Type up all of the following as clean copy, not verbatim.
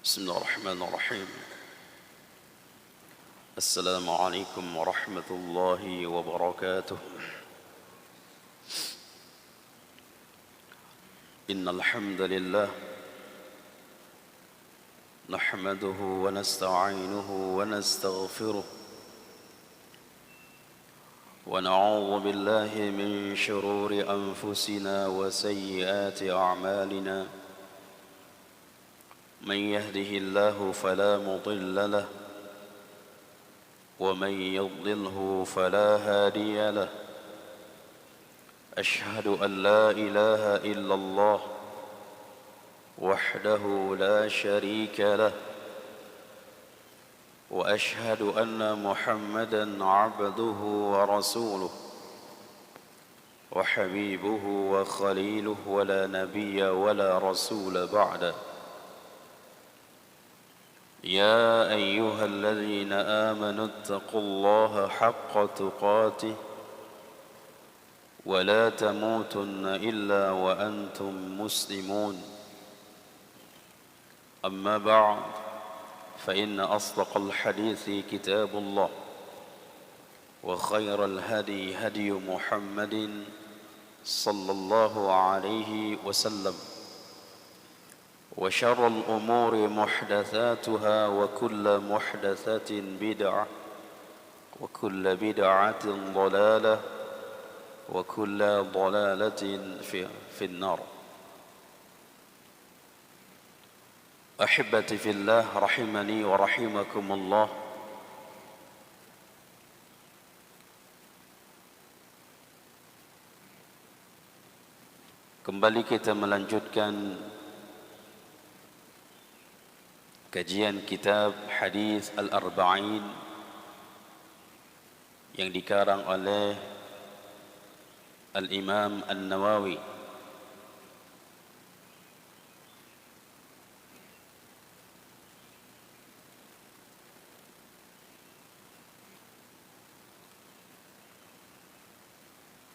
بسم الله الرحمن الرحيم. السلام عليكم ورحمة الله وبركاته. إن الحمد لله نحمده ونستعينه ونستغفره ونعوذ بالله من شرور أنفسنا وسيئات أعمالنا. من يهده الله فلا مضل له ومن يضلله فلا هادي له. أشهد أن لا إله إلا الله وحده لا شريك له وأشهد أن محمدا عبده ورسوله وحبيبه وخليله ولا نبي ولا رسول بعده. يا أيها الذين آمنوا اتقوا الله حق تقاته ولا تموتن إلا وأنتم مسلمون. أما بعد فإن أصدق الحديث كتاب الله وخير الهدي هدي محمد صلى الله عليه وسلم وشر الأمور محدثاتها وكل محدثة بدعة وكل بدعة ضلالة وكل ضلالة في النار. أحبتي في الله رحمني ورحمكم الله. Kembali kita melanjutkan kajian kitab Hadis Al-Arba'in yang dikarang oleh Al-Imam An-Nawawi.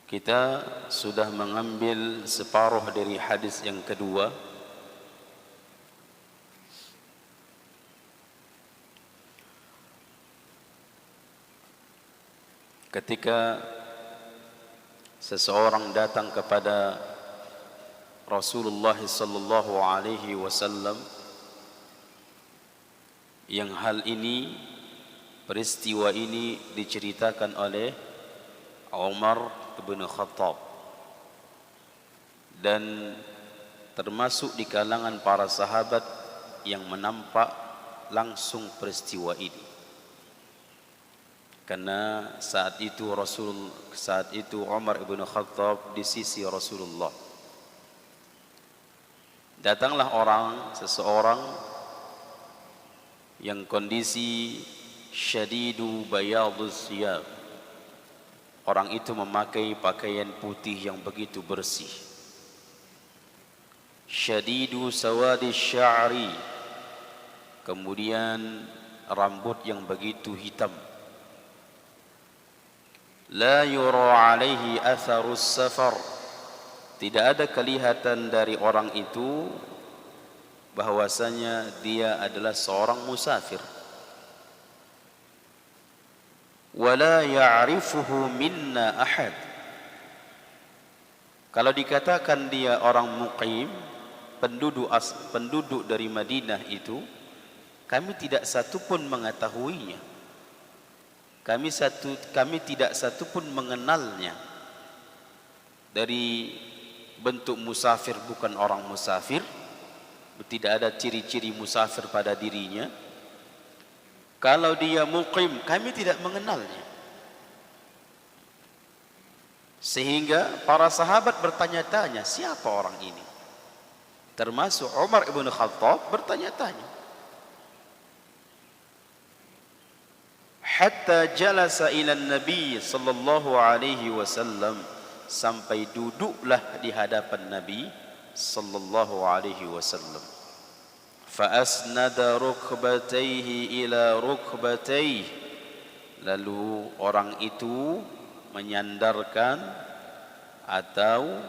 Kita sudah mengambil separuh dari hadis yang kedua. Ketika seseorang datang kepada Rasulullah sallallahu alaihi wasallam, yang hal ini, peristiwa ini diceritakan oleh Umar bin Khattab dan termasuk di kalangan para sahabat yang menampak langsung peristiwa ini. Karena saat itu Umar bin Khattab di sisi Rasulullah. Datanglah seseorang yang kondisi syadidu bayadus siyab. Orang itu memakai pakaian putih yang begitu bersih. Syadidu sawadi sya'ri. Kemudian rambut yang begitu hitam. La yura alaihi atharus safar. Tidak ada kelihatan dari orang itu bahwasanya dia adalah seorang musafir. Wala ya'rifuhu minna ahad. Kalau dikatakan dia orang muqim, penduduk dari Madinah itu, kami tidak satu pun mengetahuinya. Kami tidak satu pun mengenalnya. Dari bentuk musafir bukan orang musafir, tidak ada ciri-ciri musafir pada dirinya. Kalau dia muqim, kami tidak mengenalnya. Sehingga para sahabat bertanya-tanya, siapa orang ini? Termasuk Umar ibn Khattab bertanya-tanya. Hatta jalasa ila Nabi sallallahu alaihi wasallam, sampai duduklah di hadapan Nabi sallallahu alaihi wasallam. Fa asnada rukbatayhi ila rukbatayhi. Lalu orang itu menyandarkan atau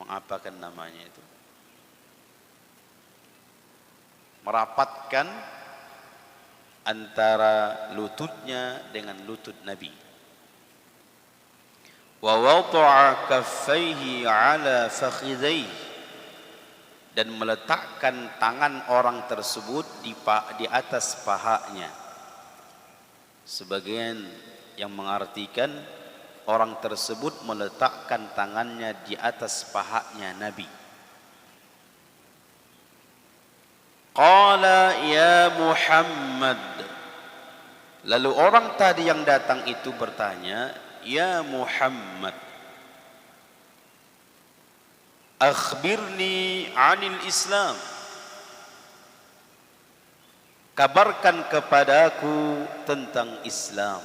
mengapakan namanya itu, merapatkan antara lututnya dengan lutut Nabi. Wa wada'a kaffaihi ala fakhidhaihi, dan meletakkan tangan orang tersebut di atas pahanya. Sebagian yang mengartikan orang tersebut meletakkan tangannya di atas pahanya Nabi. Qala ya Muhammad, lalu orang tadi yang datang itu bertanya, ya Muhammad, akhbirni 'anil Islam, kabarkan kepadaku tentang Islam,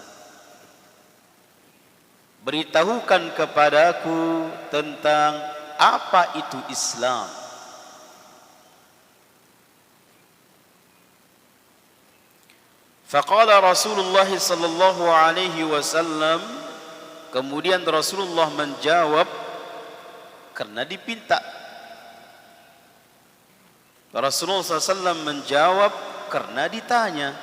beritahukan kepadaku tentang apa itu Islam. Faqala Rasulullah sallallahu alaihi wasallam, kemudian Rasulullah menjawab karena dipinta. Rasulullah SAW menjawab karena ditanya.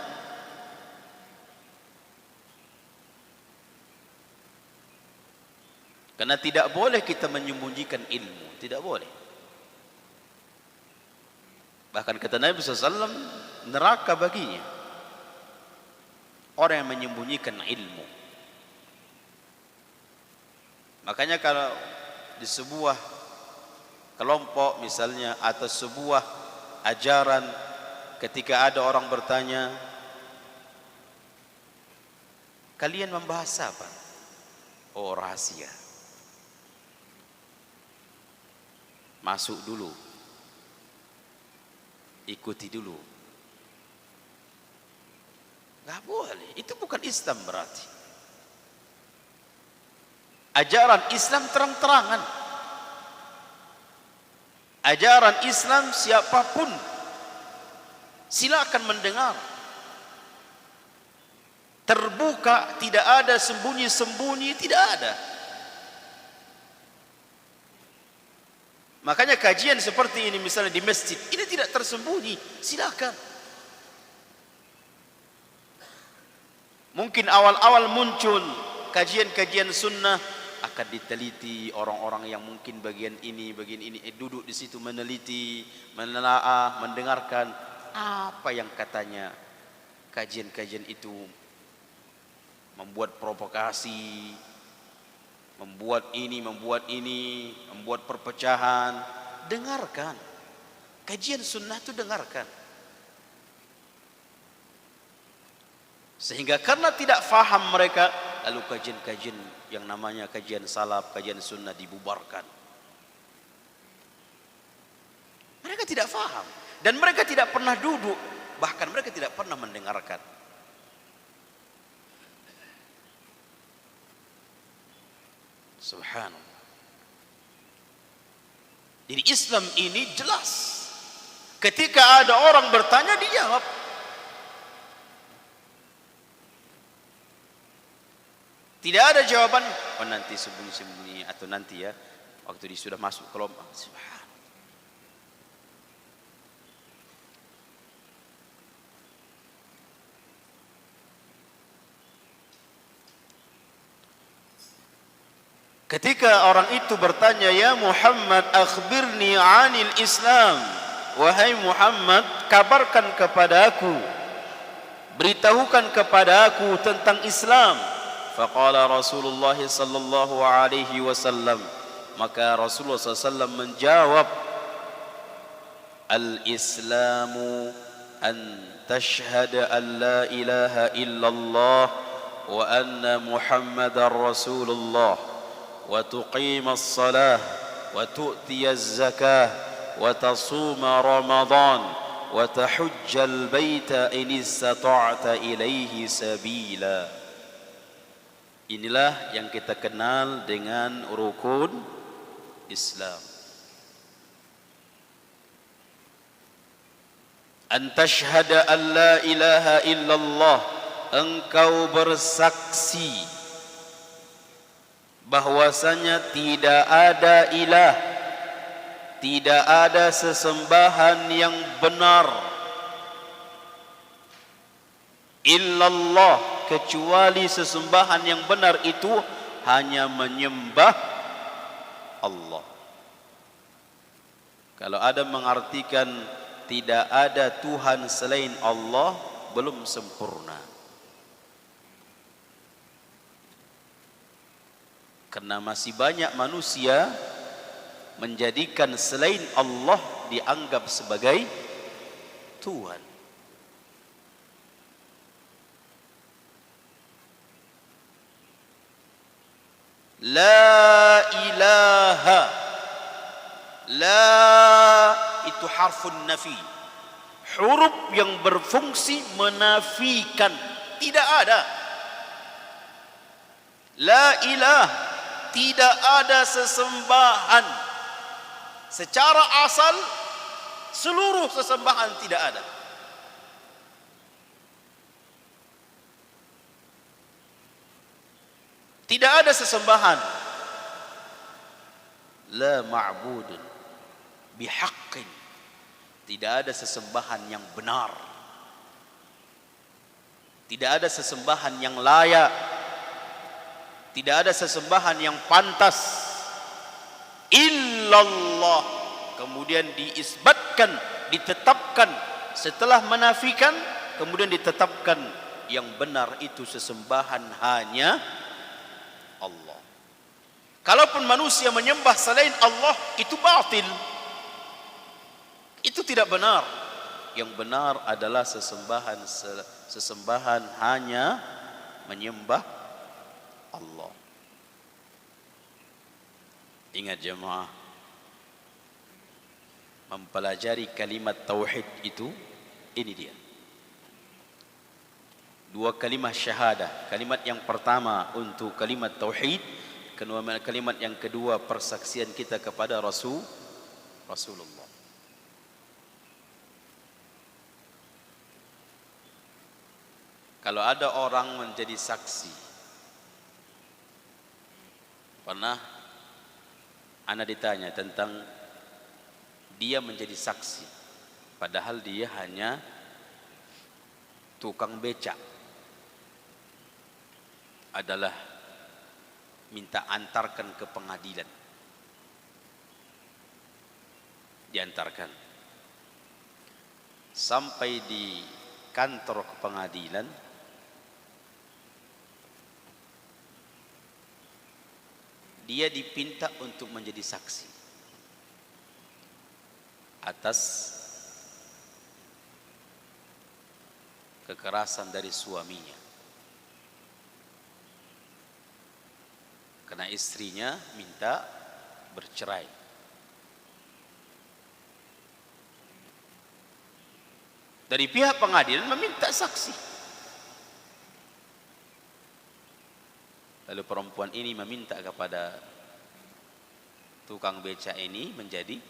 Karena tidak boleh kita menyembunyikan ilmu, tidak boleh. Bahkan kata Nabi SAW, neraka baginya orang yang menyembunyikan ilmu. Makanya kalau di sebuah kelompok misalnya atau sebuah ajaran, ketika ada orang bertanya, kalian membahas apa? Oh, rahasia. Masuk dulu, ikuti dulu. Gak boleh, itu bukan Islam berarti. Ajaran Islam terang-terangan. Ajaran Islam siapapun silakan mendengar. Terbuka, tidak ada sembunyi-sembunyi, tidak ada. Makanya kajian seperti ini misalnya di masjid, ini tidak tersembunyi, silakan. Mungkin awal-awal muncul kajian-kajian sunnah akan diteliti orang-orang yang mungkin bagian ini duduk di situ meneliti, menelaah, mendengarkan apa yang katanya. Kajian-kajian itu membuat provokasi, membuat perpecahan. Dengarkan kajian sunnah itu, dengarkan. Sehingga karena tidak faham mereka, lalu kajian-kajian yang namanya kajian salaf, kajian sunnah dibubarkan. Mereka tidak faham dan mereka tidak pernah duduk, bahkan mereka tidak pernah mendengarkan. Subhanallah. Jadi Islam ini jelas. Ketika ada orang bertanya, dijawab. Tidak ada jawaban, oh nanti sembunyi-sembunyi, atau nanti ya waktu dia sudah masuk kelompok. Subhanallah. Ketika orang itu bertanya, ya Muhammad, akhbirni 'anil Islam, wahai Muhammad, kabarkan kepadaku, beritahukan kepadaku tentang Islam. Faqala Rasulullah sallallahu alaihi wasallam, maka Rasulullah SAW menjawab, al-Islamu an tashhada an la ilaha illallah wa anna Muhammadar Rasulullah wa tuqima as-salah wa tu'tiya az-zakah wa tasuma Ramadan wa tahujja al-baita in istata'ta ilaihi sabila. Inilah yang kita kenal dengan rukun Islam. An tashhada an la ilaha illallah, engkau bersaksi bahwasanya tidak ada ilah, tidak ada sesembahan yang benar illallah, kecuali sesembahan yang benar itu hanya menyembah Allah. Kalau ada mengartikan tidak ada Tuhan selain Allah, belum sempurna. Karena masih banyak manusia menjadikan selain Allah dianggap sebagai Tuhan. La ilaha, la itu harfun nafi, huruf yang berfungsi menafikan, tidak ada. La ilah, tidak ada sesembahan. Secara asal seluruh sesembahan tidak ada. Tidak ada sesembahan. La ma'budun bihaqqin, tidak ada sesembahan yang benar, tidak ada sesembahan yang layak, tidak ada sesembahan yang pantas illallah. Kemudian diisbatkan, ditetapkan, setelah menafikan kemudian ditetapkan yang benar itu sesembahan hanya Allah. Kalaupun manusia menyembah selain Allah, itu batil, itu tidak benar. Yang benar adalah sesembahan hanya menyembah Allah. Ingat jemaah, mempelajari kalimat tauhid itu, ini dia. Dua kalimat syahadah. Kalimat yang pertama untuk kalimat tauhid, kalimat yang kedua persaksian kita kepada Rasulullah. Kalau ada orang menjadi saksi, pernah ana ditanya tentang dia menjadi saksi, padahal dia hanya tukang becak, adalah minta antarkan ke pengadilan. Diantarkan sampai di kantor ke pengadilan, dia dipinta untuk menjadi saksi atas kekerasan dari suaminya, karena istrinya minta bercerai. Dari pihak pengadilan meminta saksi. Lalu perempuan ini meminta kepada tukang beca ini menjadi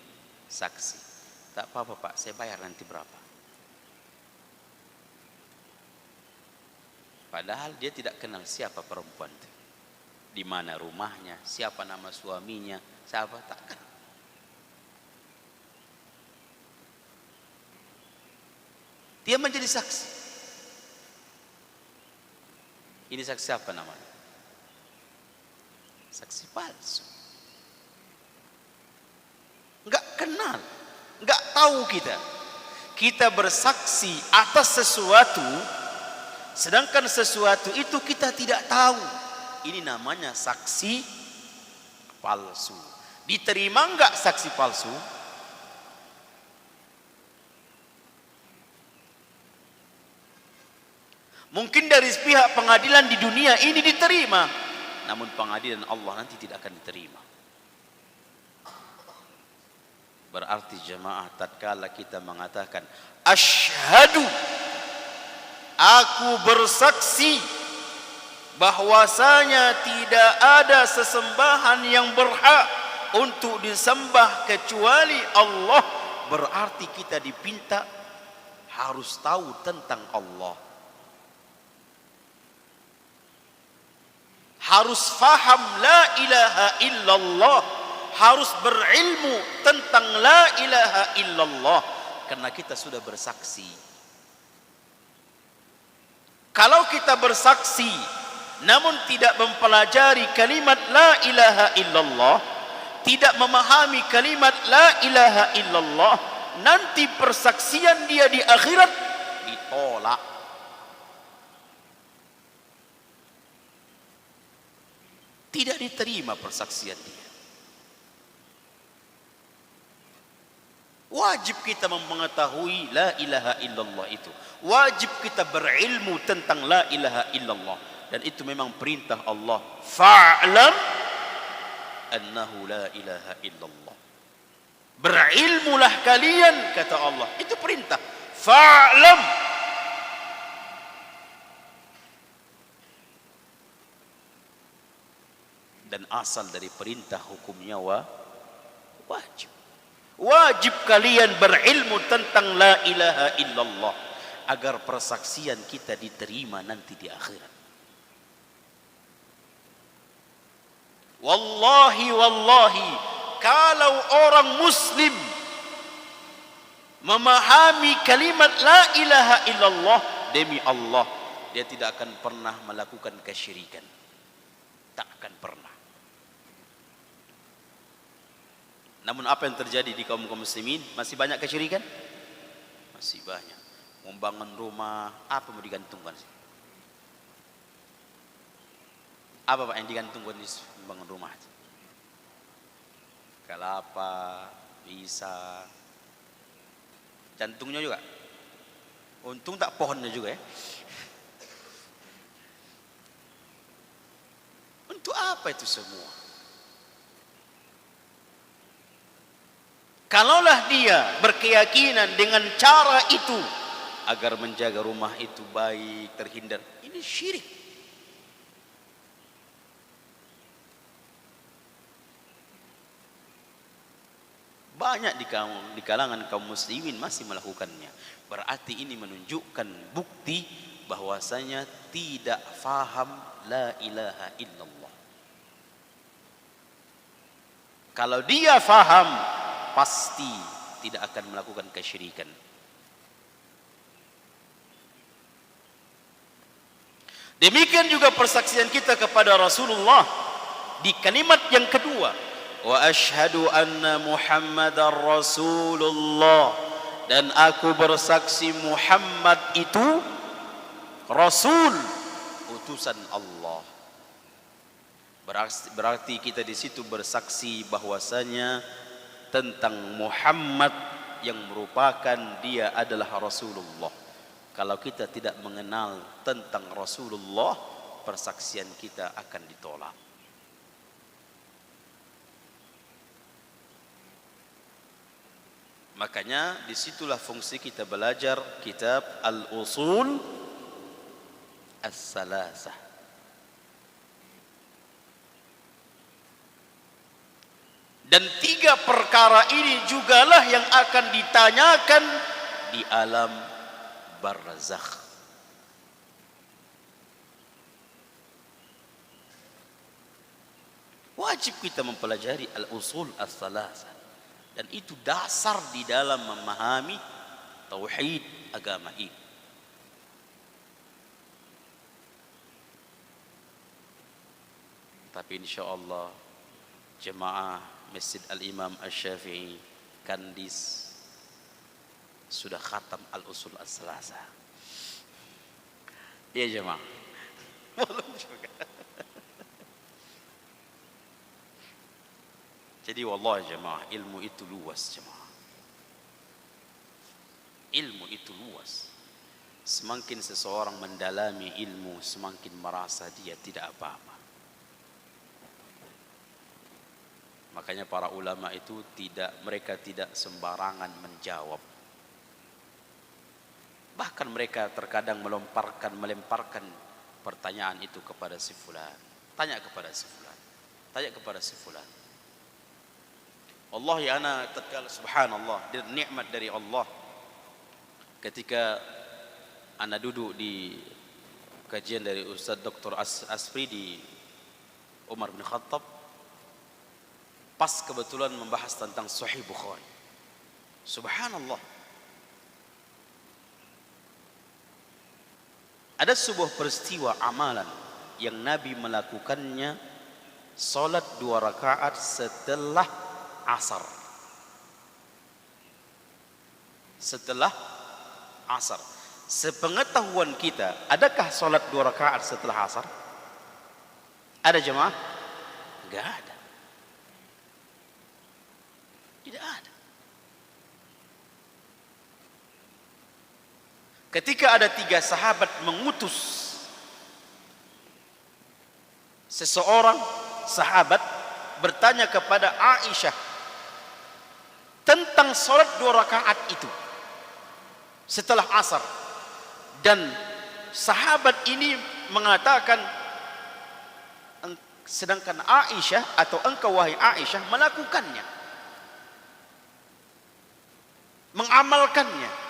saksi. Tak apa-apa Pak, saya bayar nanti berapa. Padahal dia tidak kenal siapa perempuan itu, di mana rumahnya, siapa nama suaminya, siapa, tak kenal. Dia menjadi saksi. Ini saksi apa namanya? Saksi palsu. Enggak kenal, enggak tahu kita. Kita bersaksi atas sesuatu, sedangkan sesuatu itu kita tidak tahu. Ini namanya saksi palsu. Diterima enggak saksi palsu? Mungkin dari pihak pengadilan di dunia ini diterima, namun pengadilan Allah nanti tidak akan diterima. Berarti jemaah, tatkala kita mengatakan asyhadu, aku bersaksi bahwasanya tidak ada sesembahan yang berhak untuk disembah kecuali Allah, berarti kita dipinta harus tahu tentang Allah, harus faham la ilaha illallah, harus berilmu tentang la ilaha illallah, karena kita sudah bersaksi. Kalau kita bersaksi namun tidak mempelajari kalimat la ilaha illallah, tidak memahami kalimat la ilaha illallah, nanti persaksian dia di akhirat ditolak. Tidak diterima persaksian dia. Wajib kita mengetahui la ilaha illallah itu. Wajib kita berilmu tentang la ilaha illallah. Dan itu memang perintah Allah. Fa'lam annahu la ilaha illallah. Berilmulah kalian, kata Allah. Itu perintah. Fa'lam. Dan asal dari perintah hukumnya wajib. Wajib kalian berilmu tentang la ilaha illallah agar persaksian kita diterima nanti di akhirat. Wallahi wallahi, kalau orang muslim memahami kalimat la ilaha illallah, demi Allah dia tidak akan pernah melakukan kesyirikan. Tak akan pernah. Namun apa yang terjadi di kaum muslimin? Masih banyak kesyirikan? Masih banyak. Membangun rumah, apa mau digantungkan sih? Apa Pak yang digantungkan di membangun rumah? Kelapa, pisang, jantungnya juga. Untung tak pohonnya juga ya. Untuk apa itu semua? Kalaulah dia berkeyakinan dengan cara itu agar menjaga rumah itu baik, terhindar, ini syirik. Banyak di kalangan kaum muslimin masih melakukannya. Berarti ini menunjukkan bukti bahwasanya tidak faham la ilaha illallah. Kalau dia faham, pasti tidak akan melakukan kesyirikan. Demikian juga persaksian kita kepada Rasulullah di kalimat yang kedua, wa asyhadu anna Muhammadar Rasulullah, dan aku bersaksi Muhammad itu Rasul, utusan Allah. Berarti kita di situ bersaksi bahwasanya tentang Muhammad yang merupakan dia adalah Rasulullah. Kalau kita tidak mengenal tentang Rasulullah, persaksian kita akan ditolak. Makanya disitulah fungsi kita belajar kitab Al-Usul As-Salasah. Dan tiga perkara ini jugalah yang akan ditanyakan di alam barzakh. Wajib kita mempelajari al-usul as-salasah. Dan itu dasar di dalam memahami tauhid agama ini. Tapi insyaallah jemaah Masjid Al-Imam Asy-Syafi'i Kandis sudah khatam Al-Usul As-Salasah. Iya jemaah. Belum juga. Jadi wallahi jemaah, ilmu itu luas jemaah. Ilmu itu luas. Semakin seseorang mendalami ilmu, semakin merasa dia tidak apa-apa. Makanya para ulama itu mereka tidak sembarangan menjawab. Bahkan mereka terkadang melemparkan pertanyaan itu kepada si fulan. Tanya kepada si fulan. Tanya kepada si fulan. Allah ya ana tatkala subhanallah, nikmat dari Allah. Ketika ana duduk di kajian dari Ustaz Dr. Asfri di Umar bin Khattab, pas kebetulan membahas tentang Sahih Bukhari. Subhanallah. Ada sebuah peristiwa amalan yang Nabi melakukannya, salat 2 rakaat setelah asar. Setelah asar. Sepengetahuan kita, adakah salat 2 rakaat setelah asar? Ada jemaah? Enggak ada. Tidak ada. Ketika ada 3 sahabat mengutus seseorang sahabat bertanya kepada Aisyah tentang salat 2 rakaat itu setelah asar, dan sahabat ini mengatakan, sedangkan Aisyah atau engkau wahai Aisyah melakukannya, mengamalkannya.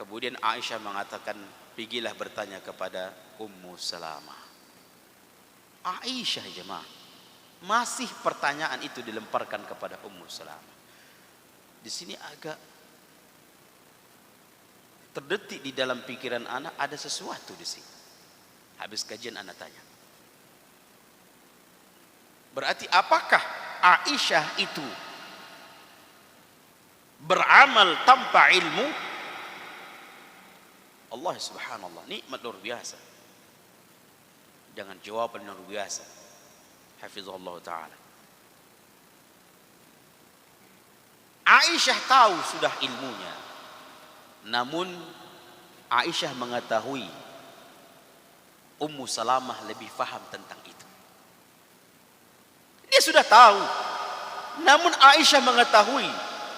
Kemudian Aisyah mengatakan, pergilah bertanya kepada Ummu Salamah. Aisyah jemaah, masih pertanyaan itu dilemparkan kepada Ummu Salamah. Di sini agak terdetik di dalam pikiran anak, ada sesuatu di sini. Habis kajian anak tanya, berarti apakah Aisyah itu beramal tanpa ilmu? Allah subhanallah, nikmat luar biasa. Jangan jawaban luar biasa. Hafizahullah ta'ala. Aisyah tahu sudah ilmunya, namun Aisyah mengetahui Ummu Salamah lebih faham tentang itu. Dia sudah tahu, namun Aisyah mengetahui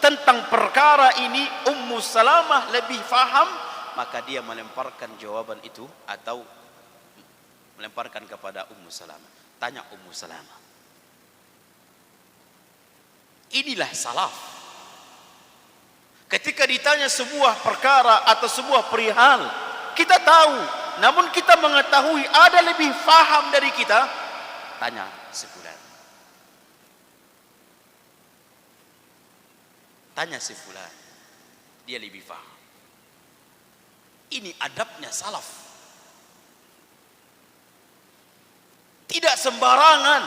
tentang perkara ini Ummu Salamah lebih faham, maka dia melemparkan jawaban itu atau melemparkan kepada Ummu Salamah. Tanya Ummu Salamah. Inilah salaf. Ketika ditanya sebuah perkara atau sebuah perihal, kita tahu, namun kita mengetahui ada lebih faham dari kita, tanya si fulan. Tanya si fulan, dia lebih faham. Ini adabnya salaf. Tidak sembarangan.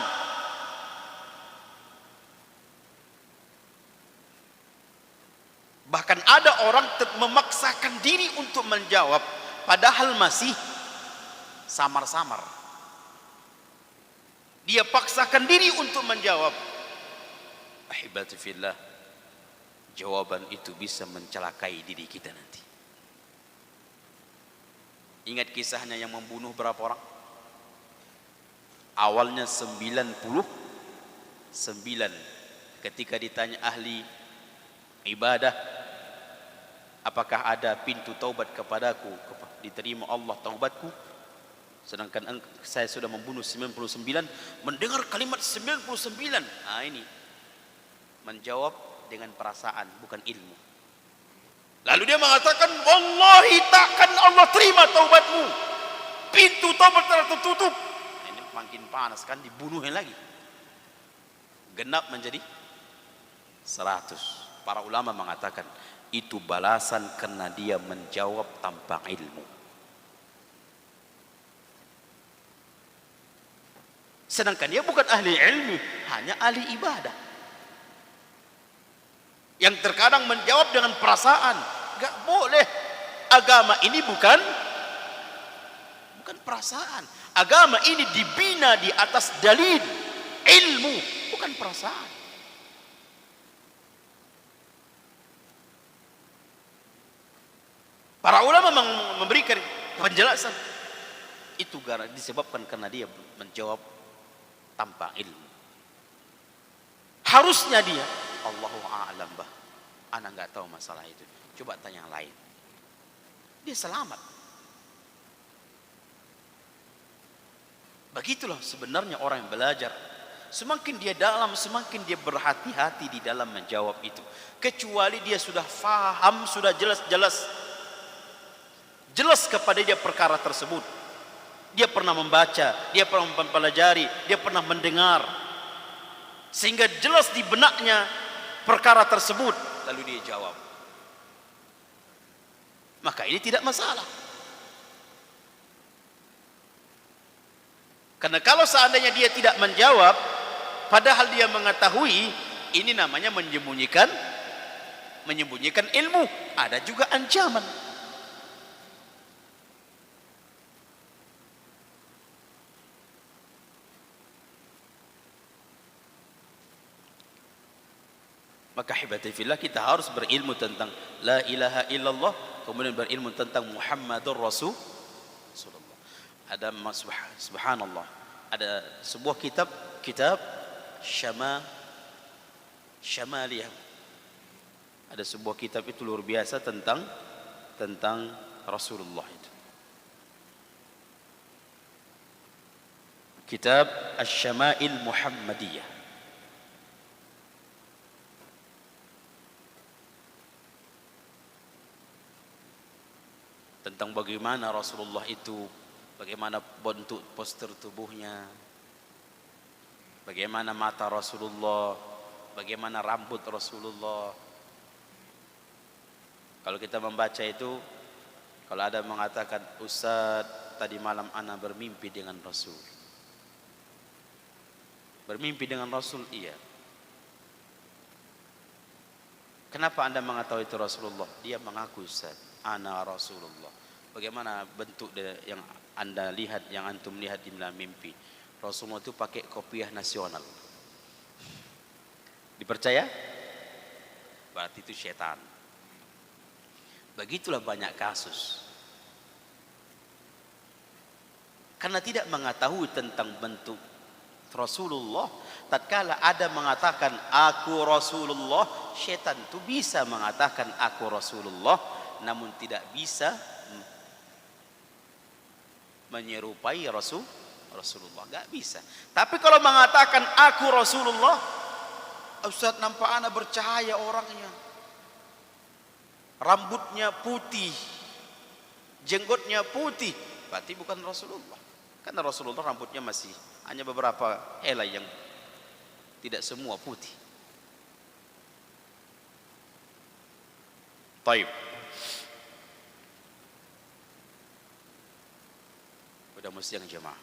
Bahkan ada orang memaksakan diri untuk menjawab, padahal masih samar-samar. Dia paksakan diri untuk menjawab. Ahibati fillah, jawaban itu bisa mencelakai diri kita nanti. Ingat kisahnya yang membunuh berapa orang? Awalnya 99. Ketika ditanya ahli ibadah, apakah ada pintu taubat kepadaku, diterima Allah taubatku? Sedangkan saya sudah membunuh 99. Mendengar kalimat 99, ini menjawab dengan perasaan, bukan ilmu. Lalu dia mengatakan, wallahi takkan Allah terima taubatmu, pintu taubat telah tertutup. Ini makin panas kan, dibunuhin lagi. Genap menjadi 100. Para ulama mengatakan itu balasan karena dia menjawab tanpa ilmu. Sedangkan dia bukan ahli ilmu, hanya ahli ibadah, yang terkadang menjawab dengan perasaan. Enggak boleh. Agama ini bukan perasaan. Agama ini dibina di atas dalil, ilmu, bukan perasaan. Para ulama memberikan penjelasan itu disebabkan karena dia menjawab tanpa ilmu. Harusnya dia, Allahu a'lam bah, ana enggak tahu masalah itu, coba tanya yang lain, dia selamat. Begitulah sebenarnya orang yang belajar. Semakin dia dalam, semakin dia berhati-hati di dalam menjawab itu. Kecuali dia sudah faham, sudah jelas kepada dia perkara tersebut. Dia pernah membaca, dia pernah mempelajari, dia pernah mendengar, sehingga jelas di benaknya perkara tersebut, lalu dia jawab. maka ini tidak masalah. Karena kalau seandainya dia tidak menjawab, padahal dia mengetahui, ini namanya menyembunyikan ilmu. Ada juga ancaman. Maka hibati fillah, kita harus berilmu tentang la ilaha illallah, kemudian berilmu tentang Muhammadur Rasulullah. Ada subhanallah, ada sebuah kitab Syamaliyah. Ada sebuah kitab itu luar biasa tentang Rasulullah itu. Kitab Asy-Syama'il Muhammadiyah. Tentang bagaimana Rasulullah itu, bagaimana bentuk postur tubuhnya, bagaimana mata Rasulullah, bagaimana rambut Rasulullah. Kalau kita membaca itu, kalau ada mengatakan, Ustaz, tadi malam ana bermimpi dengan Rasul. Bermimpi dengan Rasul, iya. Kenapa anda mengetahui itu Rasulullah? Dia mengaku, Ustaz, ana Rasulullah. Bagaimana bentuk yang anda lihat, yang antum lihat di dalam mimpi? Rasulullah itu pakai kopiah nasional. Dipercaya? Berarti itu setan. Begitulah banyak kasus. Karena tidak mengetahui tentang bentuk Rasulullah. Tatkala ada mengatakan aku Rasulullah, setan itu bisa mengatakan aku Rasulullah, namun tidak bisa menyerupai Rasulullah, enggak bisa. Tapi kalau mengatakan aku Rasulullah, Ustaz, nampak anak bercahaya orangnya, rambutnya putih, jenggotnya putih, berarti bukan Rasulullah. Karena Rasulullah rambutnya masih hanya beberapa helai yang tidak semua putih. Taib. Udah mesti yang jemaah.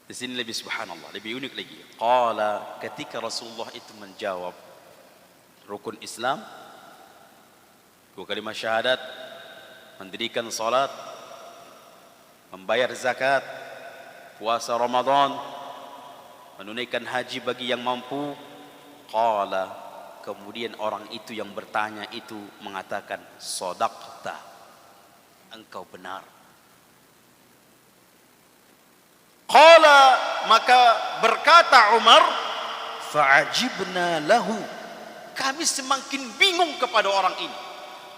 Di sini lebih subhanallah, lebih unik lagi. Qala, ketika Rasulullah itu menjawab rukun Islam, 2 kalimat syahadat, mendirikan salat, membayar zakat, puasa Ramadan, menunaikan haji bagi yang mampu. Qala, kemudian orang itu yang bertanya itu mengatakan, shadaqta, engkau benar. Qala, maka berkata Umar, fa'ajibna lahu, kami semakin bingung kepada orang ini.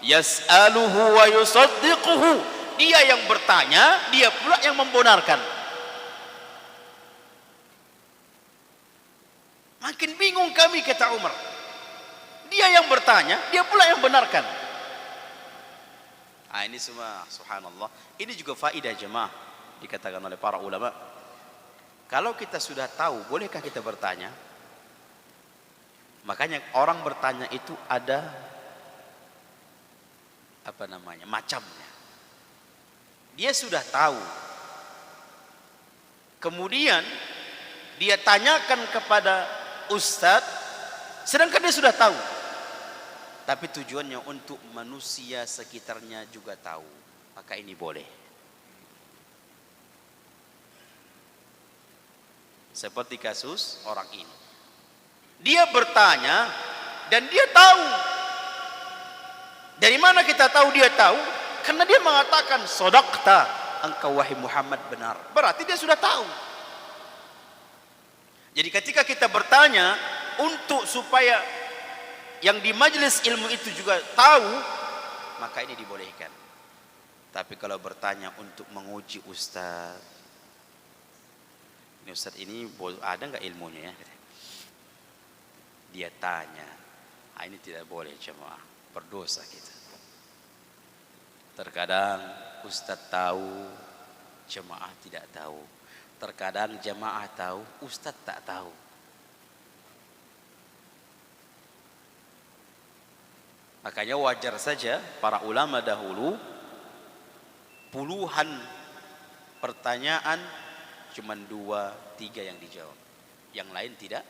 Yas'aluhu wa yusaddiquhu, dia yang bertanya, dia pula yang membenarkan. Makin bingung kami, kata Umar. Dia yang bertanya, dia pula yang benarkan. Ini semua subhanallah. Ini juga faedah jemaah, dikatakan oleh para ulama. Kalau kita sudah tahu, bolehkah kita bertanya? Makanya orang bertanya itu ada macamnya. Dia sudah tahu, kemudian dia tanyakan kepada ustadz, sedangkan dia sudah tahu, tapi tujuannya untuk manusia sekitarnya juga tahu, maka ini boleh. Seperti kasus orang ini, dia bertanya dan dia tahu. Dari mana kita tahu dia tahu? Karena dia mengatakan shadaqta, engkau wahai Muhammad benar. Berarti dia sudah tahu. Jadi ketika kita bertanya untuk supaya yang di majelis ilmu itu juga tahu, maka ini dibolehkan. Tapi kalau bertanya untuk menguji ustaz, ini ustaz ini ada nggak ilmunya ya? Dia tanya, ini tidak boleh jemaah, berdosa kita. Terkadang ustaz tahu, jemaah tidak tahu. Terkadang jemaah tahu, ustaz tak tahu. Makanya wajar saja para ulama dahulu puluhan pertanyaan cuman 2, 3 yang dijawab. Yang lain tidak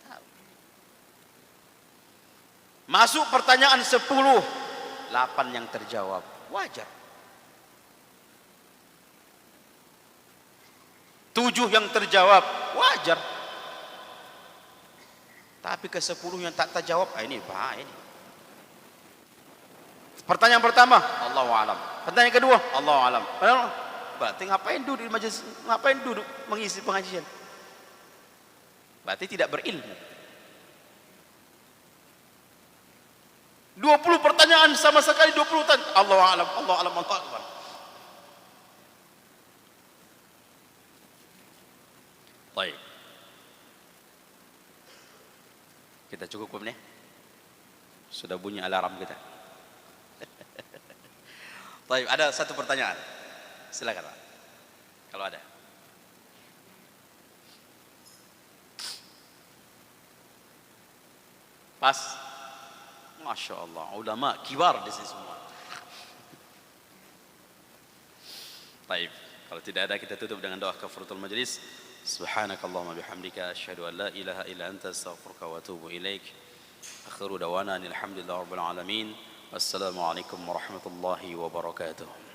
tahu. Masuk pertanyaan 10, 8 yang terjawab. Wajar. 7 yang terjawab. Wajar. Tapi ke 10 yang tak terjawab, ini bahaya ini. Pertanyaan pertama, Allahu a'lam. Pertanyaan kedua, Allahu a'lam. Berarti ngapain duduk di majelis, ngapain duduk mengisi pengajian? Berarti tidak berilmu. 20 pertanyaan sama sekali 20 tanya. Allahu a'lam, Allahu a'lam, Allahu akbar. Baik. Kita cukup nih. Sudah bunyi alarm kita. Baik, ada satu pertanyaan. Silakan, Pak. Kalau ada. Pas. Masya Allah, ulama kibar di sini semua. Baik, kalau tidak ada kita tutup dengan doa kafaratul majlis. Subhanakallahumma bihamdika asyhadu an la ilaha illa anta astaghfiruka wa atubu ilaik. Akhiru dawana alhamdulillahi rabbil alamin. Wassalamualaikum warahmatullahi wabarakatuh.